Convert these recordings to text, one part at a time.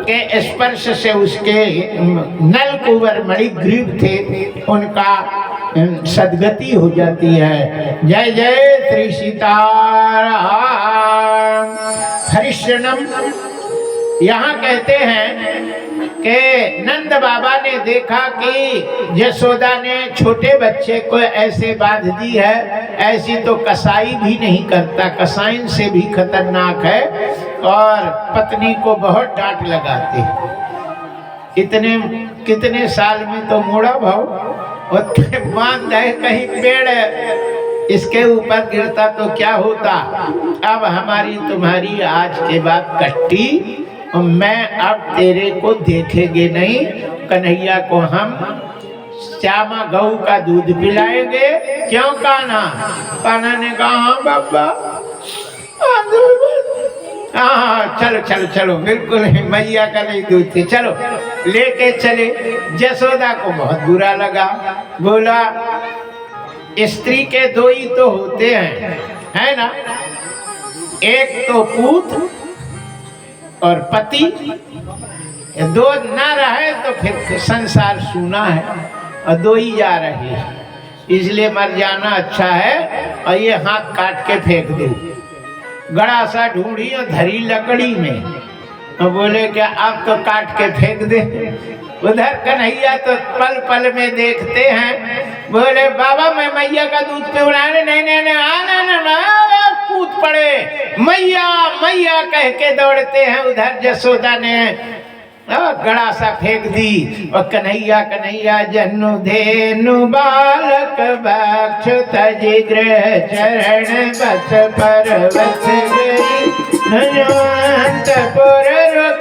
के स्पर्श से उसके नल कुंवर मणिग्रीव थे उनका सदगति हो जाती है। जय जय श्री सीताराम। हरिशरणम यहाँ कहते हैं कि नंद बाबा ने देखा कि यशोदा ने छोटे बच्चे को ऐसे बांध दी है, ऐसी तो कसाई भी नहीं करता, कसाइन से भी खतरनाक है, और पत्नी को बहुत डांट लगाते। कितने साल में तो मोड़ा भाव बांध दे, कहीं पेड़ इसके ऊपर गिरता तो क्या होता। अब हमारी तुम्हारी आज के बाद कट्टी, मैं अब तेरे को देखेंगे नहीं। कन्हैया को हम श्यामा गऊ का दूध पिलाएंगे। क्यों कान्हा? कान्हा ने कहा हाँ बाबा, हाँ चलो चलो चलो, बिल्कुल मैया का नहीं दूध थी, चलो लेके चले। यशोदा को बहुत बुरा लगा, बोला स्त्री के दो ही तो होते हैं, है ना, एक तो पूत और पति, दो ना रहे तो फिर संसार सूना है, और दो ही जा रहे हैं, इसलिए मर जाना अच्छा है। और ये हाथ काट के फेंक दो। गड़ा सा ढूंढी और धरी लकड़ी में, और बोले क्या अब तो काट के फेंक दे। उधर कन्हैया तो पल पल में देखते हैं, बोले बाबा मैं मैया का दूध पिलाने नहीं नहीं नहीं आना ना, कूद पड़े, मैया मैया कह के दौड़ते हैं। उधर यशोदा ने गड़ा सा फेंक दी, और कन्हैया कन्हैया जन्नु धेनु बालक बक्ष तजि गृह चरण बस परवश गई, नयनपुर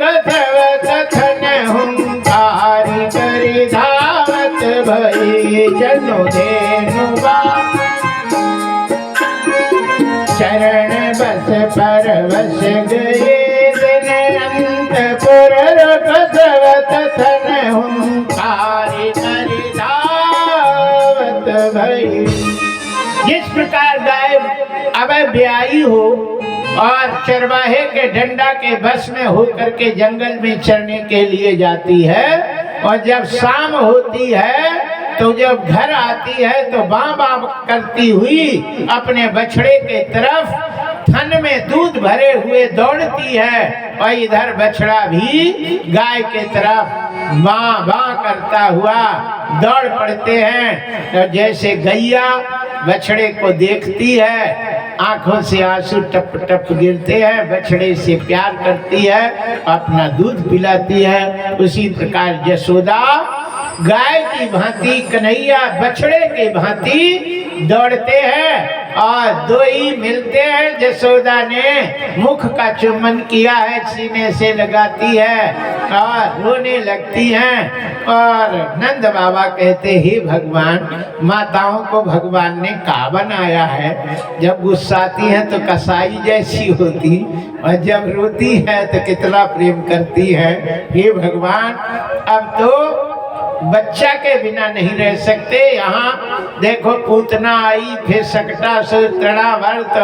कथव कथन हुंकारी करि धावत भई, जन्नु धेनु चरण बस परवश गए, अनंतपुर कथवत थन हुंकारी करि धावत भई। जिस प्रकार गाय अब ब्याई हो और चरवाहे के डंडा के बस में होकर के जंगल में चरने के लिए जाती है, और जब शाम होती है तो जब घर आती है तो बाँ बाँ करती हुई अपने बछड़े के तरफ थन में दूध भरे हुए दौड़ती है, और इधर बछड़ा भी गाय के तरफ बाँ बाँ करता हुआ दौड़ पड़ते हैं। तो जैसे गैया बछड़े को देखती है, आंखों से आंसू टप टप गिरते हैं, बछड़े से प्यार करती है, अपना दूध पिलाती है, उसी प्रकार यशोदा गाय की भांति, कन्हैया बछड़े की भांति दौड़ते हैं, और दो ही मिलते हैं। यशोदा ने मुख का चुम्बन किया है, सीने से लगाती है और रोने लगती हैं। और नंद बाबा कहते ही भगवान, माताओं को भगवान ने का बनाया है, जब गुस्साती हैं तो कसाई जैसी होती, और जब रोती है तो कितना प्रेम करती है। हे भगवान, अब तो बच्चा के बिना नहीं रह सकते। यहाँ देखो पूतना आई, फिर सकटा से तृणावर्त,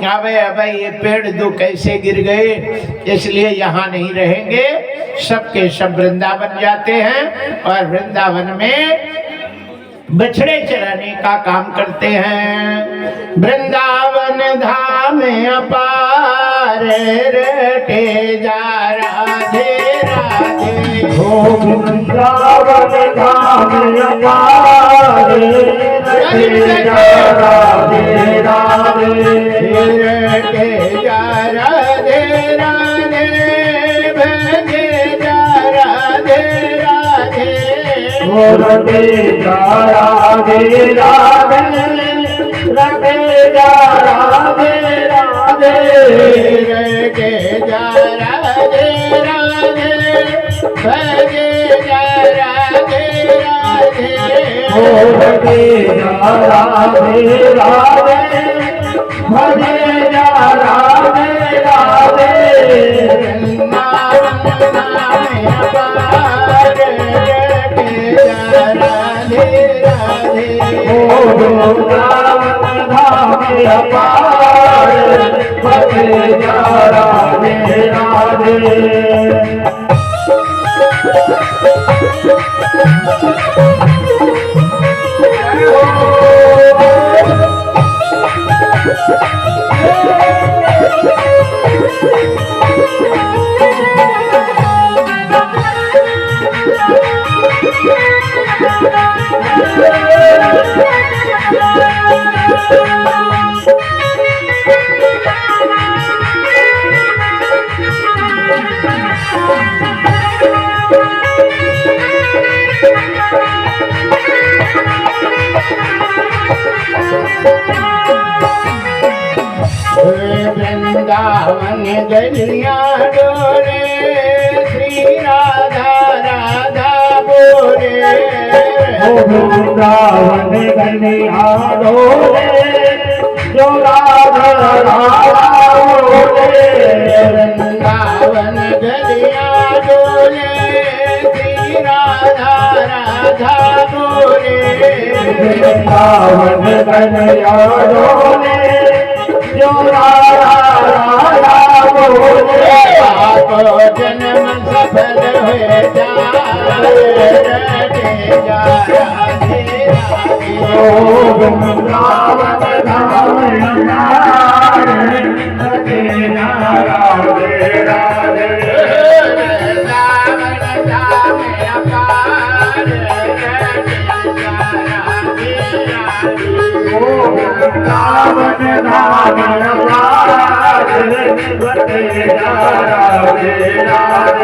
अबे ये पेड़ दो कैसे गिर गए, इसलिए यहाँ नहीं रहेंगे, सबके सब वृंदावन जाते हैं, और वृंदावन में बछड़े चराने का काम करते हैं। वृंदावन धाम अपार रटे जा राधे राधे, हो वृंदावन धाम अपार रटे जा राधे राधे, रटे जा राधे राधे, भजे जा राधे राधे, रटे जा राधे राधे, रटे जा राधे राधे, रटे जा राधे राधे, भजे जा राधे राधे, रटे जा राधे राधे, भजे जा राधे राधे, गलिया डोले श्री राधा राधा बोले वृंदावन गलिया डोले जो राधा राधा बोले वृंदावन गलिया डोले श्री राधा राधा बोले वृंदावन गलिया डोले जो राधा राधा बोले आपको जन्म सफल हो जाए जा राधे राधे वृंदावन धाम राधे राधे वृंदावन धाम अपार वृंदावन धाम राधे राधे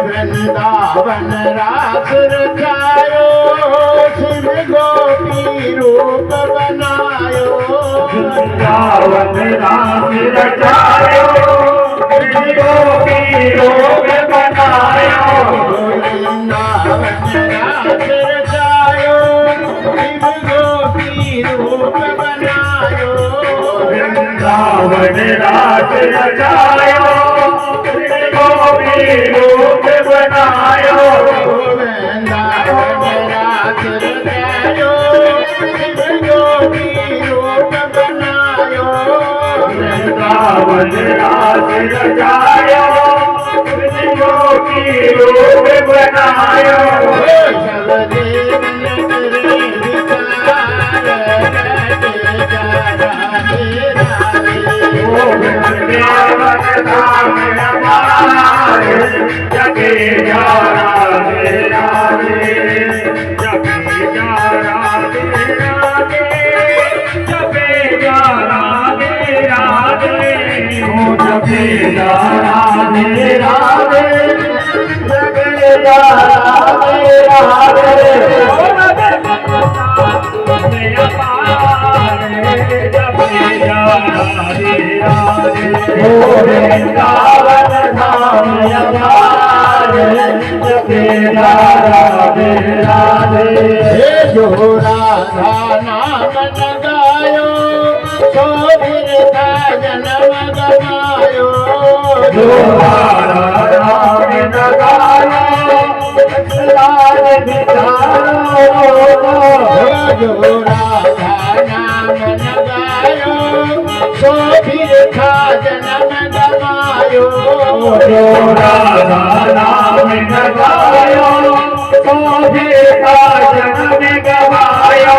वृंदावन रास रचायो शिव गोपी रूप बनायो वृंदावन राम रचायो गोपी रोग बनायो वृंदावन रास रचायो शिव गोपी रूप बनायो वृंदावन रास रचायो गोपी रोग बनायो वृंदावन रास रचायो शिव गोपी रूप बनायो वृंदावन रास रचायो गोपी रोग बनायो सब देवन करे विचार रटे जा राधे राधे वृंदावन धाम हमारे जगे जा राधे राधे जगे जा राधे राधे जगे जा राधे राधे ओ जगे जा राधे राधे जगे जा राधे राधे ओ जगे जा राधे राधे वृंदावन धाम हमारे जगे जा राधे राधे जो राधा नाम न गायो सो बिरथा जन्म गवायो जो राधा राम न गायो लाल बिचारो जो राधा नाम न गायो सो बिरथा जन्म गवायो जो राधा नाम न गायो तो बेटा जन्म गवायो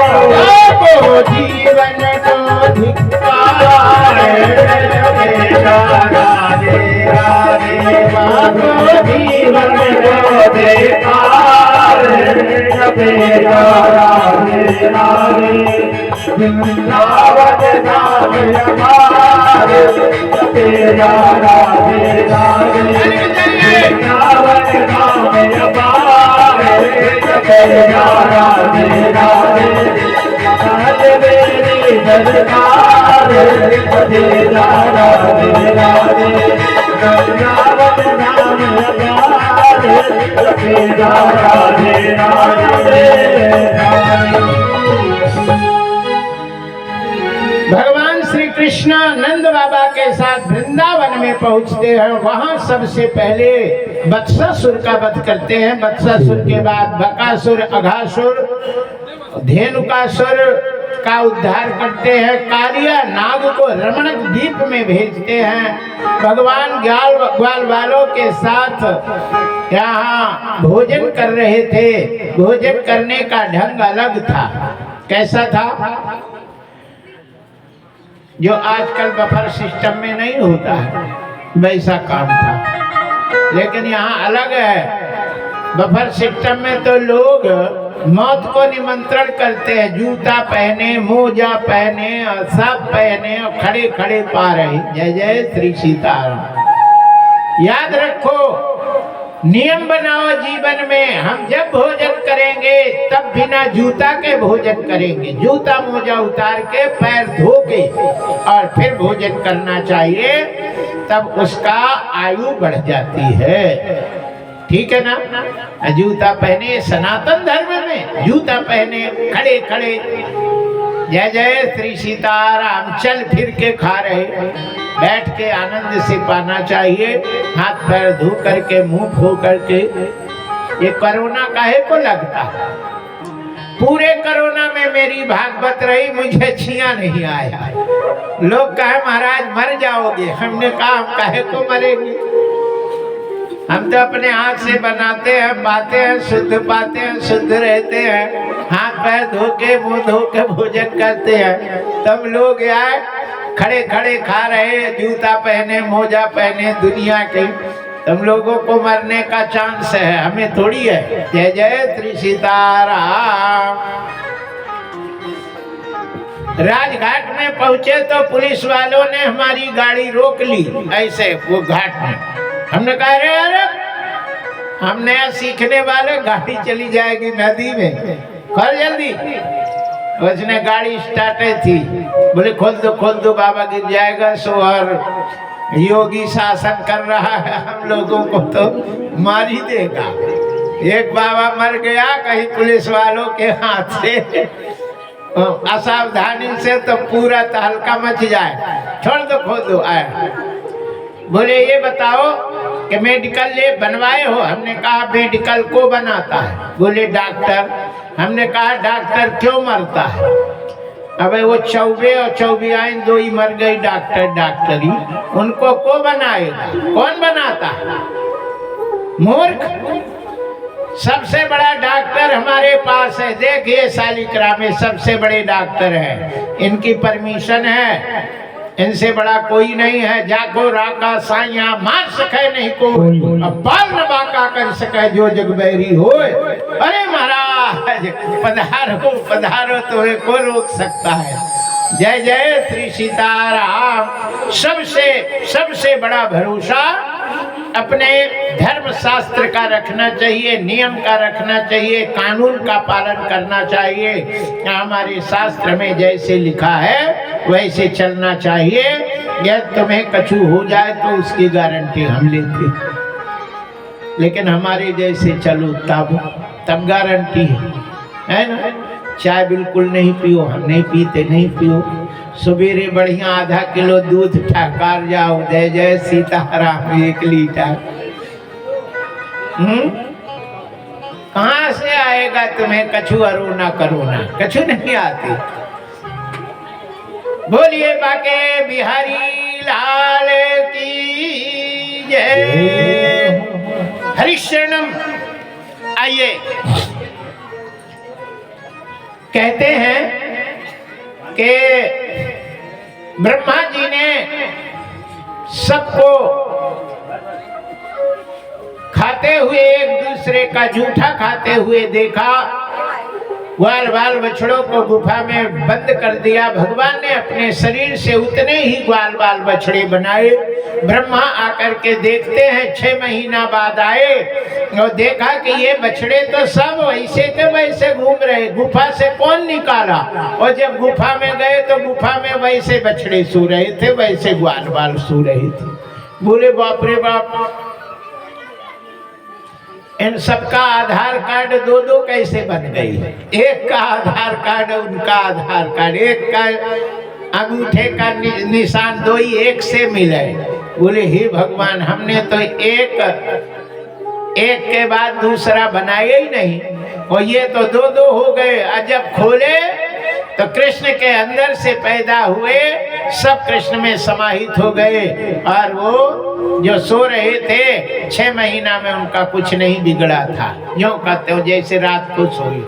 को जीवन को धिक्कार राधे राधे माधो जीवन को देकार जपे जा राधे राधे वृंदावन धाम हमारे जपे जा राधे राधे वृंदावन धाम हमारे जपे जा राधे राधे मेरी सरकार जपे जा राधे राधे वृंदावन धाम हमारे जपे जा राधे राधे भगवान श्री कृष्ण नंद बाबा के साथ वृंदावन में पहुंचते हैं। वहां सबसे पहले बत्सासुर का वध करते हैं। बत्सासुर के बाद बकासुर, अघासुर, धेनुकासुर का उद्धार करते हैं। कालिया नाग को रमणक द्वीप में भेजते हैं। भगवान ग्वाल वालों के साथ यहाँ भोजन कर रहे थे। भोजन करने का ढंग अलग था। कैसा था? जो आजकल बफर सिस्टम में नहीं होता है, वैसा काम था। लेकिन यहाँ अलग है। बफर सिस्टम में तो लोग मौत को निमंत्रण करते हैं, जूता पहने, मोजा पहने और सब पहने और खड़े खड़े पा रहे। जय जय श्री सीताराम। याद रखो, नियम बनाओ जीवन में। हम जब भोजन करेंगे तब बिना जूता के भोजन करेंगे, जूता मोजा उतार के पैर धो के और फिर भोजन करना चाहिए, तब उसका आयु बढ़ जाती है। ठीक है ना? जूता पहने, सनातन धर्म में जूता पहने खड़े खड़े जय जय श्री सीताराम, चल फिर के खा रहे, बैठ के आनंद से पाना चाहिए, हाथ पैर धो करके, मुंह धो करके। ये कोरोना काहे को लगता? पूरे कोरोना में मेरी भागवत रही, मुझे छिया नहीं आया। लोग कहे महाराज मर जाओगे, हमने कहा हम काहे को मरेंगे, हम तो अपने हाथ से बनाते हैं, पाते हैं, शुद्ध पाते हैं, शुद्ध रहते हैं, हाथ पैर धो के, मुंह धो के भोजन करते हैं। तब लोग यार खड़े खड़े खा रहे, जूता पहने, मोजा पहने दुनिया के। तुम लोगों को मरने का चांस है, हमें थोड़ी है। जय जय श्री सीताराम। राजघाट में पहुंचे तो पुलिस वालों ने हमारी गाड़ी रोक ली ऐसे वो घाट में। हमने कहा अरे हम नया सीखने वाले, गाड़ी चली जाएगी नदी में, खोल जल्दी। उसने गाड़ी स्टार्ट थी, बोले खोल दो बाबा गिर जाएगा। सो और योगी शासन कर रहा है, हम लोगों को तो मार ही देगा। एक बाबा मर गया कहीं पुलिस वालों के हाथ से, असावधानी से तो पूरा तहलका मच जाए। छोड़ दो, खोल दो। आया बोले ये बताओ कि मेडिकल ले बनवाए हो? हमने कहा मेडिकल को बनाता है। बोले डॉक्टर। हमने कहा डॉक्टर क्यों मरता है? अबे वो चौबे और चौबियाइन दो ही मर गई, डॉक्टरी उनको को बनाएगा? कौन बनाता है? मूर्ख। सबसे बड़ा डॉक्टर हमारे पास है, देखिए सालिकरा में सबसे बड़े डॉक्टर हैं, इनकी परमिशन है, इनसे बड़ा कोई नहीं है। जाको राका साइया मार सके नहीं को, अब बाल न बाका कर सके जो जगबैरी हो। अरे महाराज पधारो पधारो, तुम्हें को रोक सकता है? जय जय श्री सीताराम। सबसे बड़ा भरोसा अपने धर्म शास्त्र का रखना चाहिए, नियम का रखना चाहिए, कानून का पालन करना चाहिए। हमारे शास्त्र में जैसे लिखा है वैसे चलना चाहिए। यदि तुम्हें कछु हो जाए तो उसकी गारंटी हम लेते, लेकिन हमारे जैसे चलो तब गारंटी है ना? चाय बिल्कुल नहीं पियो, हम नहीं पीते, नहीं पियो। सवेरे बढ़िया आधा किलो दूध ठहकार जाओ, जय जय सीताराम 1 लीटर। कहाँ से आएगा तुम्हें कछु अरोना करोना? कछु नहीं आती। बोलिए बाके बिहारी लाल की जय। हरिशरणम। आइए, कहते हैं कि ब्रह्मा जी ने सबको खाते हुए, एक दूसरे का जूठा खाते हुए देखा। ग्वाल बछड़ों को गुफा में बंद कर दिया। भगवान ने अपने शरीर से उतने ही ग्वाल बछड़े बनाए। ब्रह्मा आकर के देखते हैं, 6 महीना बाद आए और देखा कि ये बछड़े तो सब वैसे के वैसे घूम रहे, गुफा से कौन निकाला? और जब गुफा में गए तो गुफा में वैसे बछड़े सो रहे थे, वैसे ग्वाल सो रहे थे। बोले बाप रे बाप, इन सबका आधार कार्ड 2 कैसे बन गई? एक का आधार कार्ड, उनका आधार कार्ड, एक का अंगूठे का निशान 2 ही एक से मिले। बोले हे भगवान, हमने तो एक के बाद दूसरा बनाया ही नहीं, और ये तो 2 हो गए। और जब खोले तो कृष्ण के अंदर से पैदा हुए, सब कृष्ण में समाहित हो गए। और वो जो सो रहे थे 6 महीना में उनका कुछ नहीं बिगड़ा था, यूं कहते हो जैसे रात को सोई।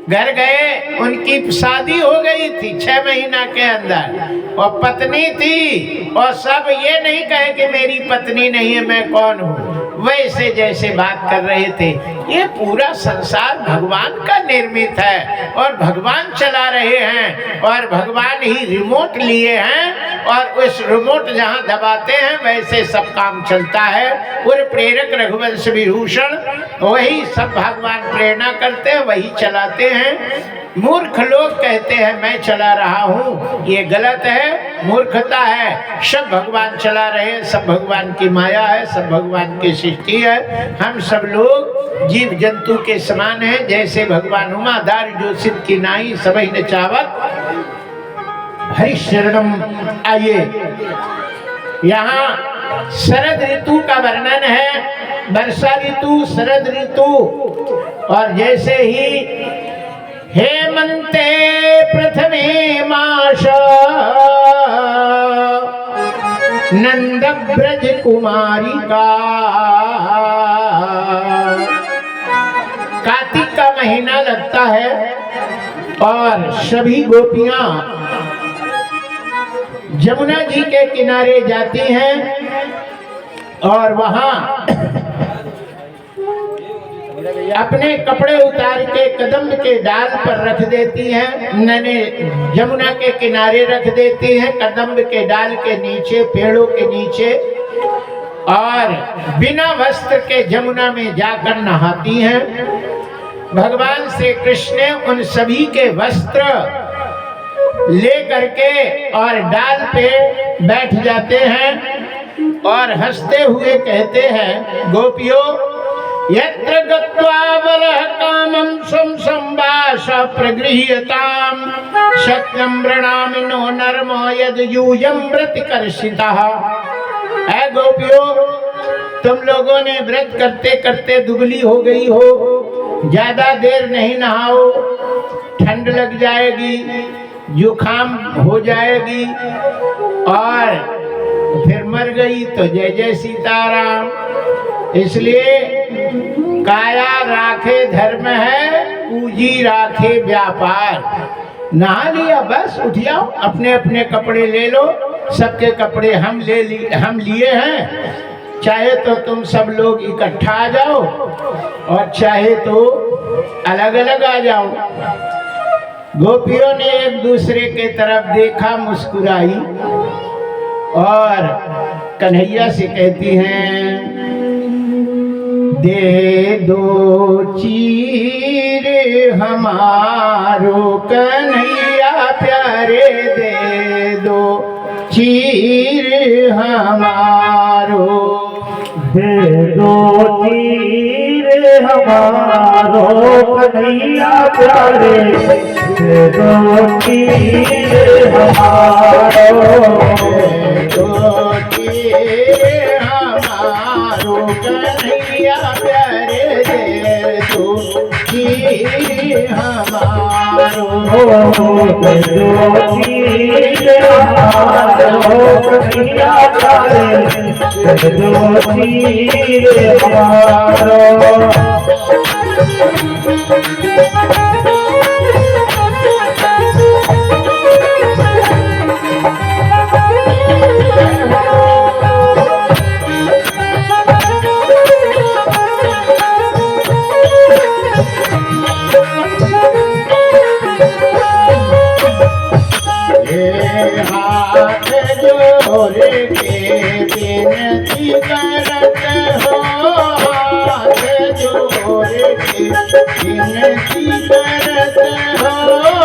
घर गए, उनकी शादी हो गई थी 6 महीना के अंदर, और पत्नी थी, और सब ये नहीं कहे कि मेरी पत्नी नहीं है, मैं कौन हूँ, वैसे जैसे बात कर रहे थे। ये पूरा संसार भगवान का निर्मित है और भगवान चला रहे हैं, और भगवान ही रिमोट लिए हैं, और उस रिमोट जहाँ दबाते हैं वैसे सब काम चलता है। और प्रेरक रघुवंश विभूषण वही सब भगवान प्रेरणा करते हैं, वही चलाते हैं। मूर्ख लोग कहते हैं मैं चला रहा हूँ, ये गलत है, मूर्खता है। सब भगवान चला रहे हैं, सब भगवान की माया है, सब भगवान की सृष्टि है। हम सब लोग जीव जंतु के समान हैं, जैसे भगवान उमादार जो सिद्ध की नाई सबई ने चावत हरि शरणम। आइए, यहाँ शरद ऋतु का वर्णन है, वर्षा ऋतु, शरद ऋतु, और जैसे ही हेमंते प्रथमे मास नंद ब्रज कुमारी का, कार्तिक का महीना लगता है और सभी गोपियां जमुना जी के किनारे जाती हैं और वहां अपने कपड़े उतार के कदम के डाल पर रख देती हैं, नने जमुना के किनारे रख देती हैं, कदम के डाल के नीचे, पेड़ों के नीचे, और बिना वस्त्र के जमुना में जाकर नहाती हैं। भगवान श्री कृष्ण उन सभी के वस्त्र ले करके और डाल पे बैठ जाते हैं और हंसते हुए कहते हैं, गोपियों यत्र गत्वा बलः कामं स्वं संभाष प्रगृह्यताम् सत्यं वृणामि नो नर्मो यद् यूयं व्रतिकर्षितः। ऐ गोपियों, तुम लोगों ने व्रत करते करते दुबली हो गई हो, ज्यादा देर नहीं नहाओ, ठंड लग जाएगी, जुखाम हो जाएगी, और फिर मर गई तो जय जय सीताराम। इसलिए काया राखे धर्म है, पूंजी राखे व्यापार। नहा लिया, बस उठ जाओ, अपने अपने कपड़े ले लो, सबके कपड़े हम लिए हैं, चाहे तो तुम सब लोग इकट्ठा आ जाओ और चाहे तो अलग अलग आ जाओ। गोपियों ने एक दूसरे के तरफ देखा, मुस्कुराई और कन्हैया से कहती हैं, दे दो चीर हमारो कन्हैया प्यारे, दे दो चीर हमारो, दे दो चीर हमारो कन्हैया प्यारे, दे दो चीर हमारो, दे दो चीर हमारो कन्हैया प्यारे, दे दो चीर हमारो, दे दो चीर हमारो कन्हैया प्यारे, दे दो चीर हमारो। हाथ जोड़ के विनती करत हो, हाथ जोड़ के विनती करत हो,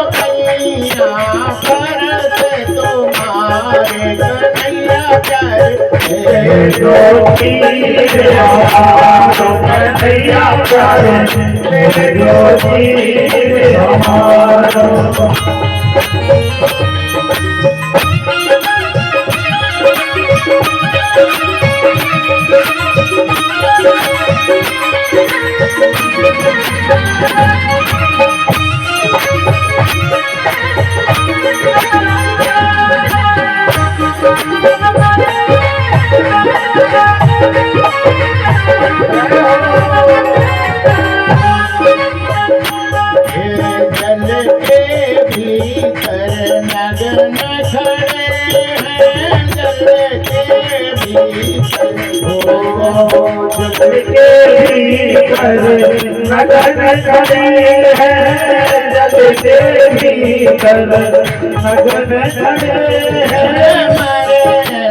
कन्हैया भरत तुम्हारे कन्हैया प्यारे, दो चीर हमारो कन्हैया प्यारे, दो चीर हमारो। जल के भीतर नगन खड़ी है, जल के भीतर नगन खड़े हैं। मरे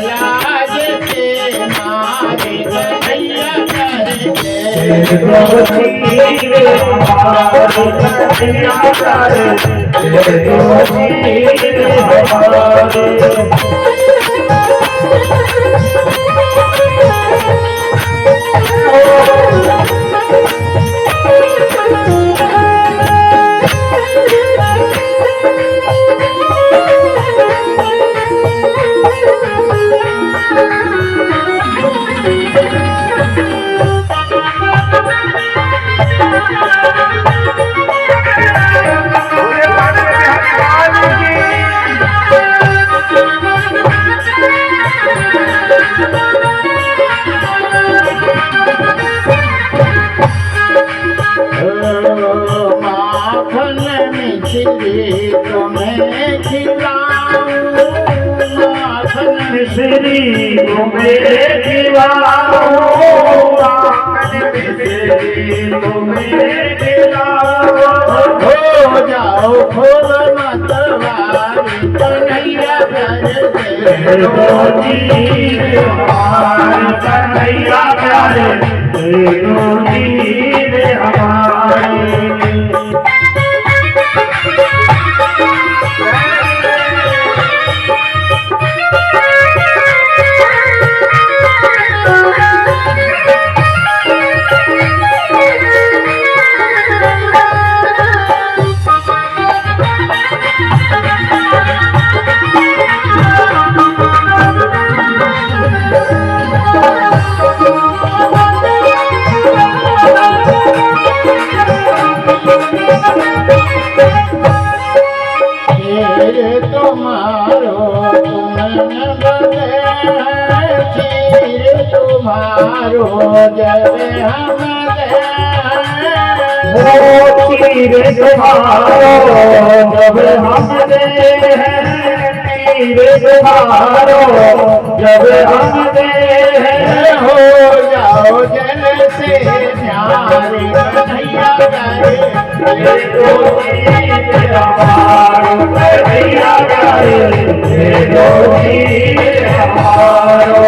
लाज के मारे कन्हैया करे माखन मिश्री तुम्हें खिलाऊं, माखन श्री तुम्हें खिलाओ, तुम्हें खिलाओ। हो जाओ खूब मतवारी कन्हैया करे कन्हैया प्यारे तुम्हारो तुम्हारो जब हम तीर तुम्हारो जब हम दे हैं, तीर तुम्हारो जब हम दे हैं। हो जाओ जल से प्यारे कन्हैया करे कन्हैया प्यारे हमारो।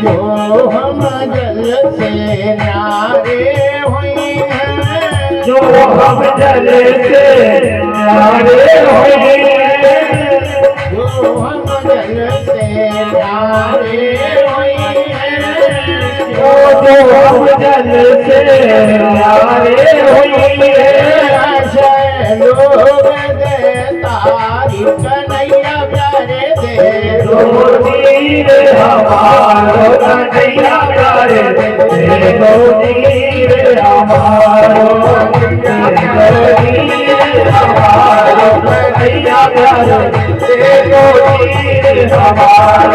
जो हम जल से न्यारे हुई हैं, जो हम जल से न्यारे हुए, जो हम जल से न्यारे हुई हैं, जो हम जल से न्यारे हुए। लोग दे तारी कन्हैया प्यारे दे तीर हमारो कन्हैया प्यारे तीर हमारो, तीर हमारो कन्हैया प्यारे तीर हमारो, तीर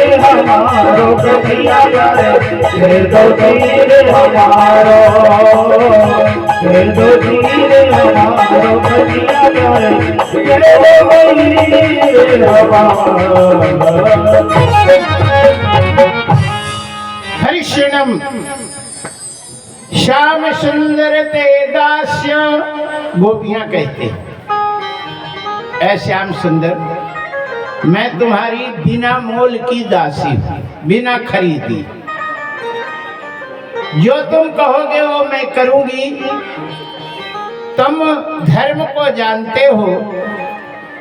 हमारो कन्हैया प्यारे तीर हमारो, तीर हमारो कन्हैया प्यारे हरिषणम श्याम सुंदर ते दास्य गोपियां कहते ऐ श्याम सुंदर, मैं तुम्हारी बिना मोल की दासी हूं, बिना खरीदी। जो तुम कहोगे वो मैं करूंगी। तुम धर्म को जानते हो,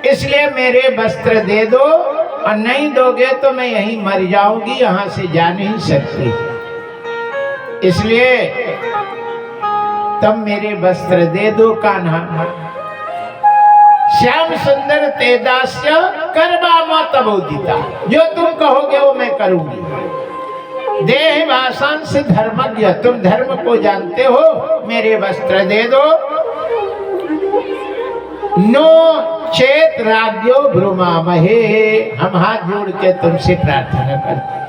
इसलिए मेरे वस्त्र दे दो, और नहीं दोगे तो मैं यहीं मर जाऊंगी, यहां से जा नहीं सकती। इसलिए तुम मेरे वस्त्र दे दो कान्हा। श्याम सुंदर ते दास्य करवा तबोदिता, जो तुम कहोगे वो मैं करूंगी। देह वासांश धर्मज्ञ, तुम धर्म को जानते हो, मेरे वस्त्र दे दो। नो चेत राज्यो ब्रुमामहे, हम हाथ जोड़ के तुमसे प्रार्थना करते।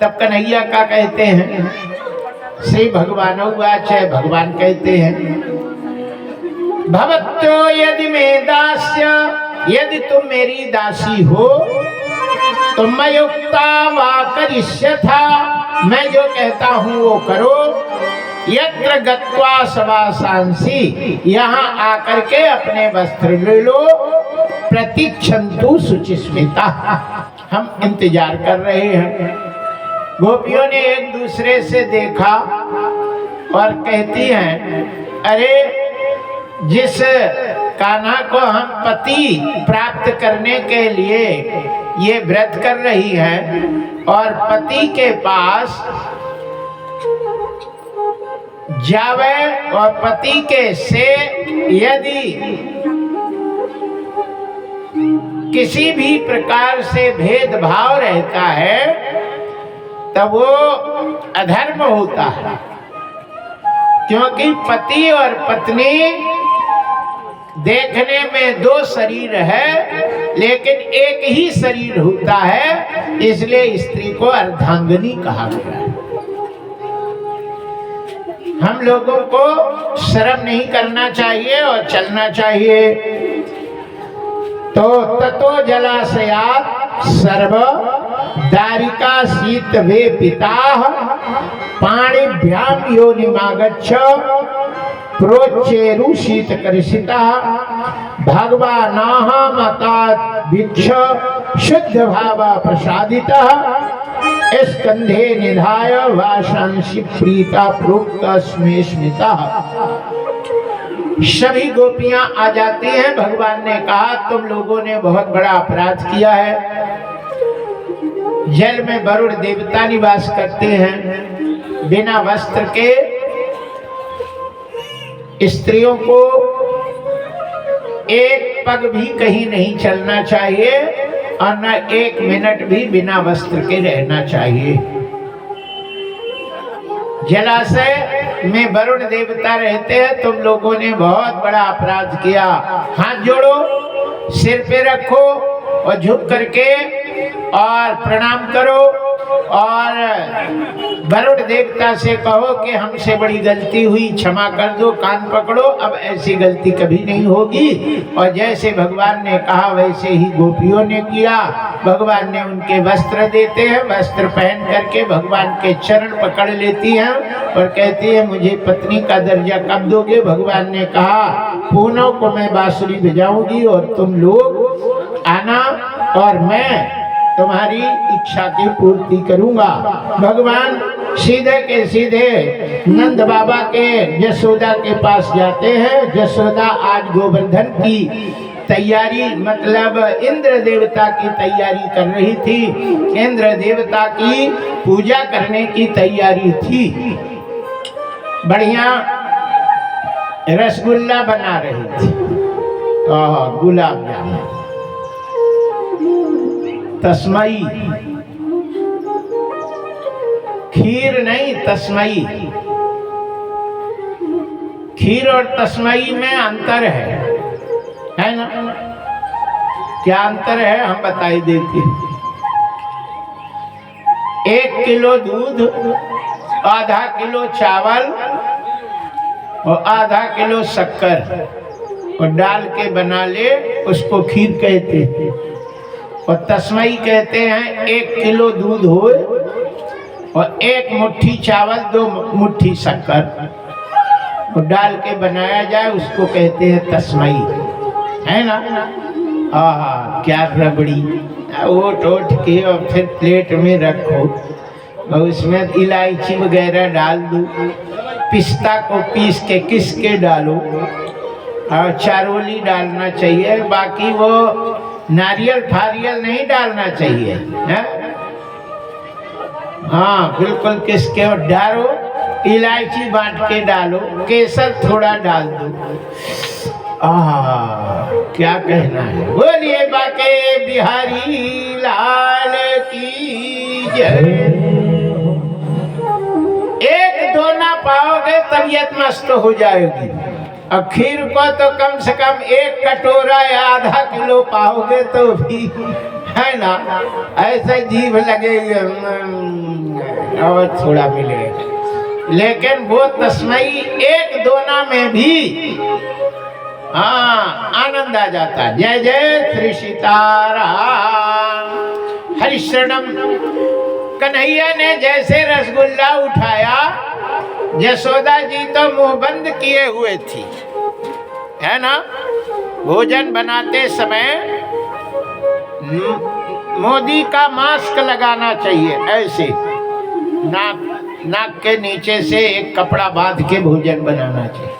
तब कन्हैया का कहते हैं, श्री भगवान उवाच, भगवान कहते हैं, भवत्तो यदि में दास्य, यदि तुम मेरी दासी हो तो मयुक्ता वा करिष्यथा, मैं जो कहता हूँ वो करो। यत्र गत्वा सवासांसी, यहाँ आकर के अपने वस्त्र ले लो। प्रतीक्षन्तु शुचिस्मिता, हम इंतजार कर रहे हैं। गोपियों ने एक दूसरे से देखा और कहती हैं, अरे जिस कान्हा को हम पति प्राप्त करने के लिए ये व्रत कर रही हैं और पति के पास जावे और पति के से यदि किसी भी प्रकार से भेदभाव रहता है तब वो अधर्म होता है, क्योंकि पति और पत्नी देखने में दो शरीर है लेकिन एक ही शरीर होता है, इसलिए स्त्री को अर्धांगिनी कहा गया है। हम लोगों को शर्म नहीं करना चाहिए और चलना चाहिए। तो ततो जलाशयात् सर्व दारिका शीत वे पिता पाणिभ्याम योनिमागच्छ प्रोच्चेरु शीत करिषिता भगवानाः मतात् भिक्ष शुद्ध भावा प्रसादिता स्कंधे निधाय वाशांसि प्रीता प्रोक्त स्मिता। सभी गोपियां आ जाती हैं। भगवान ने कहा, तुम लोगों ने बहुत बड़ा अपराध किया है। जल में वरुण देवता निवास करते हैं। बिना वस्त्र के स्त्रियों को एक पग भी कहीं नहीं चलना चाहिए और न एक मिनट भी बिना वस्त्र के रहना चाहिए। जलाशय में वरुण देवता रहते हैं। तुम लोगों ने बहुत बड़ा अपराध किया। हाथ जोड़ो, सिर पे रखो और झुक करके और प्रणाम करो और वरुण देवता से कहो कि हमसे बड़ी गलती हुई, क्षमा कर दो, कान पकड़ो, अब ऐसी गलती कभी नहीं होगी। और जैसे भगवान ने कहा वैसे ही गोपियों ने किया। भगवान ने उनके वस्त्र देते हैं। वस्त्र पहन करके भगवान के चरण पकड़ लेती हैं और कहती है, मुझे पत्नी का दर्जा कब दोगे? भगवान ने कहा, पूनों को मैं बांसुरी बजाऊंगी और तुम लोग आना और मैं तुम्हारी इच्छा की पूर्ति करूंगा। भगवान सीधे के सीधे नंद बाबा के यशोदा के पास जाते हैं। यशोदा आज गोवर्धन की तैयारी, मतलब इंद्र देवता की तैयारी कर रही थी। इंद्र देवता की पूजा करने की तैयारी थी। बढ़िया रसगुल्ला बना रही थी, गुलाब जामुन, तस्मई, खीर नहीं तस्मई। खीर और तस्मई में अंतर है ना? क्या अंतर है हम बताई देती। 1 किलो दूध, आधा किलो चावल और आधा किलो शक्कर और डाल के बना ले, उसको खीर कहते हैं। और तस्मई कहते हैं 1 किलो दूध हो और 1 मुट्ठी चावल, 2 मुट्ठी शक्कर और डाल के बनाया जाए, उसको कहते हैं तस्मई, है ना? आहा, क्या रबड़ी। ओट ओट के और फिर प्लेट में रखो और उसमें इलायची वगैरह डाल दो, पिस्ता को पीस के किस के डालो और चारोली डालना चाहिए। बाकी वो नारियल फारियल नहीं डालना चाहिए, है? हाँ, बिल्कुल किसके और डालो, इलायची बांट के डालो, केसर थोड़ा डाल दो क्या कहना है। बोलिए बाके बिहारी लाल की जय। एक दो ना पाओगे तबीयत मस्त हो जाएगी। अब खीर को तो कम से कम 1 कटोरा या आधा किलो पाओगे तो भी है ना, ऐसे जीभ लगेगी और थोड़ा मिलेगा। लेकिन वो तस्मई 1 दोना में भी आनंद आ जाता है। जय जय श्री सीताराम। हरिशरणम। कन्हैया ने जैसे रसगुल्ला उठाया, यशोदा जी तो मुंह बंद किए हुए थी, है ना। भोजन बनाते समय मोदी का मास्क लगाना चाहिए, ऐसे नाक के नीचे से एक कपड़ा बांध के भोजन बनाना चाहिए।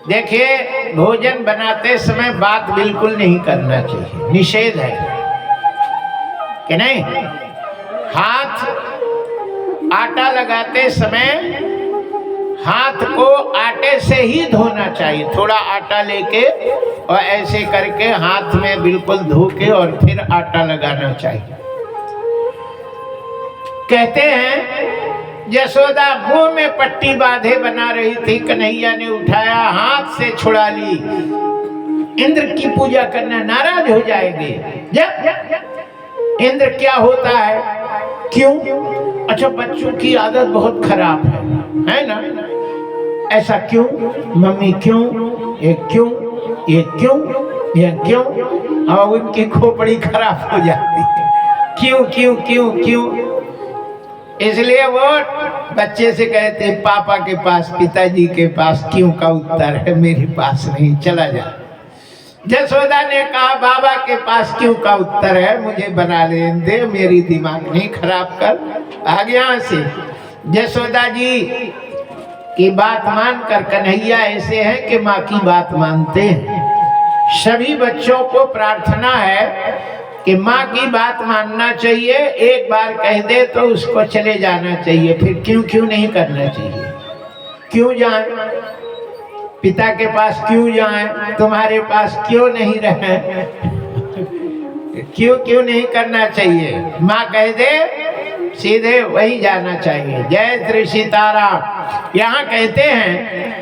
देखिए, भोजन बनाते समय बात बिल्कुल नहीं करना चाहिए, निषेध है कि नहीं। हाथ आटा लगाते समय हाथ को आटे से ही धोना चाहिए। थोड़ा आटा लेके और ऐसे करके हाथ में बिल्कुल धो के और फिर आटा लगाना चाहिए। कहते हैं यशोदा मुंह में पट्टी बांधे बना रही थी, कन्हैया ने उठाया, हाथ से छुड़ा ली। इंद्र की पूजा करना, नाराज हो जाएंगे। जब इंद्र क्या होता है, क्यों? अच्छा, बच्चों की आदत बहुत खराब है ना। ऐसा क्यों मम्मी, क्यों ये, क्यों ये, क्यों ये, क्यों? और उनकी खोपड़ी खराब हो जाती है। क्यों क्यों क्यों क्यों? इसलिए वो बच्चे से कहते पापा के पास, पिताजी के पास क्यों का उत्तर है, मेरे पास नहीं, चला जा। यशोदा ने कहा बाबा के पास क्यों का उत्तर है, मुझे बना ले दे, मेरी दिमाग नहीं खराब कर, आ गया से। यशोदा जी की बात मानकर कन्हैया ऐसे हैं कि माँ की बात मानते हैं। सभी बच्चों को प्रार्थना है कि माँ की बात मानना चाहिए। एक बार कह दे तो उसको चले जाना चाहिए, फिर क्यों क्यों नहीं करना चाहिए। क्यों जाएं, पिता के पास क्यों जाएं, तुम्हारे पास क्यों नहीं रहे, क्यों क्यों नहीं करना चाहिए। माँ कह दे सीधे वही जाना चाहिए। जय श्री सीताराम। यहाँ कहते हैं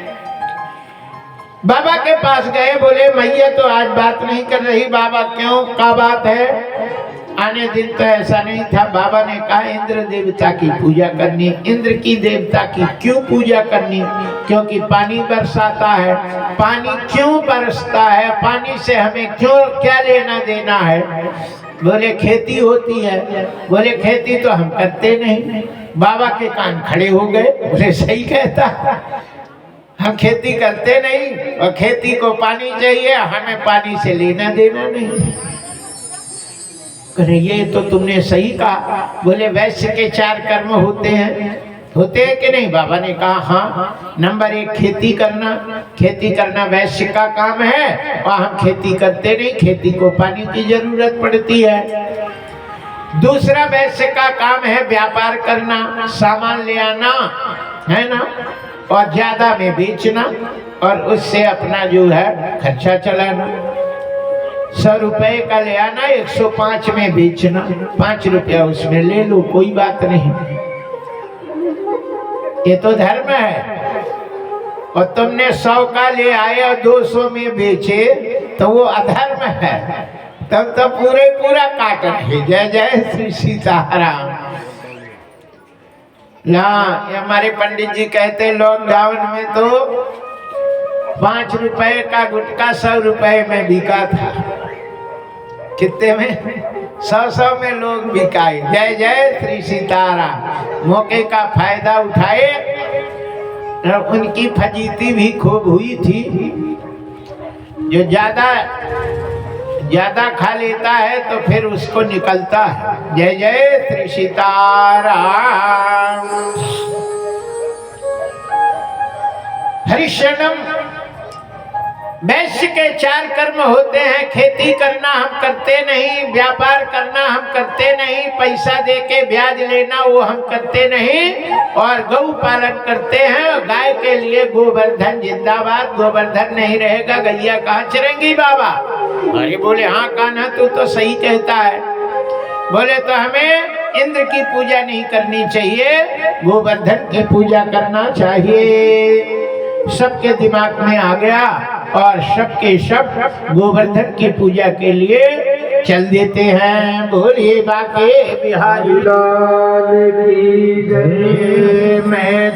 बाबा के पास गए, बोले मैया तो आज बात नहीं कर रही। बाबा क्यों, क्या बात है? आने दिन तो ऐसा नहीं था। बाबा ने कहा इंद्र देवता की पूजा करनी। इंद्र की देवता की क्यों पूजा करनी? क्योंकि पानी बरसाता है। पानी क्यों बरसता है, पानी से हमें क्यों, क्या लेना देना है? बोले खेती होती है। बोले खेती तो हम करते नहीं। बाबा के कान खड़े हो गए, बोले सही कहता, हम खेती करते नहीं और खेती को पानी चाहिए, हमें पानी से लेना देना नहीं। अरे ये तो तुमने सही कहा। बोले वैश्य के 4 कर्म होते हैं कि नहीं? बाबा ने कहा हाँ। नंबर 1 खेती करना। खेती करना वैश्य का काम है और हम खेती करते नहीं, खेती को पानी की जरूरत पड़ती है। दूसरा वैश्य का काम है व्यापार करना, सामान ले आना, है ना, और ज्यादा में बेचना और उससे अपना जो है खर्चा चलाना। 100 रुपए का ले आना, 105 में बेचना, 5 रुपया उसमें ले लो, कोई बात नहीं, ये तो धर्म है। और तुमने 100 का ले आए और 200 में बेचे तो वो अधर्म है, तब तो पूरा काट रहे। जय जय श्री सीताराम। ना हमारे पंडित जी कहते लॉकडाउन में तो 5 रुपए का गुटखा 100 रुपए में बिका था। कितने में? 100 में लोग बिकाए। जय जय श्री सीताराम। मौके का फायदा उठाए और उनकी फजीती भी खूब हुई थी। जो ज्यादा खा लेता है तो फिर उसको निकलता है। जय जय श्री सीताराम। हरिशरणम। वैश्य के 4 कर्म होते हैं। खेती करना हम करते नहीं, व्यापार करना हम करते नहीं, पैसा दे के ब्याज लेना वो हम करते नहीं, और गौ पालन करते हैं। गाय के लिए गोवर्धन जिंदाबाद। गोवर्धन नहीं रहेगा गैया कहाँ चरेंगी बाबा? अरे बोले हाँ कान्हा तू तो सही कहता है। बोले तो हमें इंद्र की पूजा नहीं करनी चाहिए, गोवर्धन की पूजा करना चाहिए। सबके दिमाग में आ गया और सबके सब गोवर्धन की पूजा के लिए चल देते हैं। बोलिए बाके बिहारी लाल की जय। मैं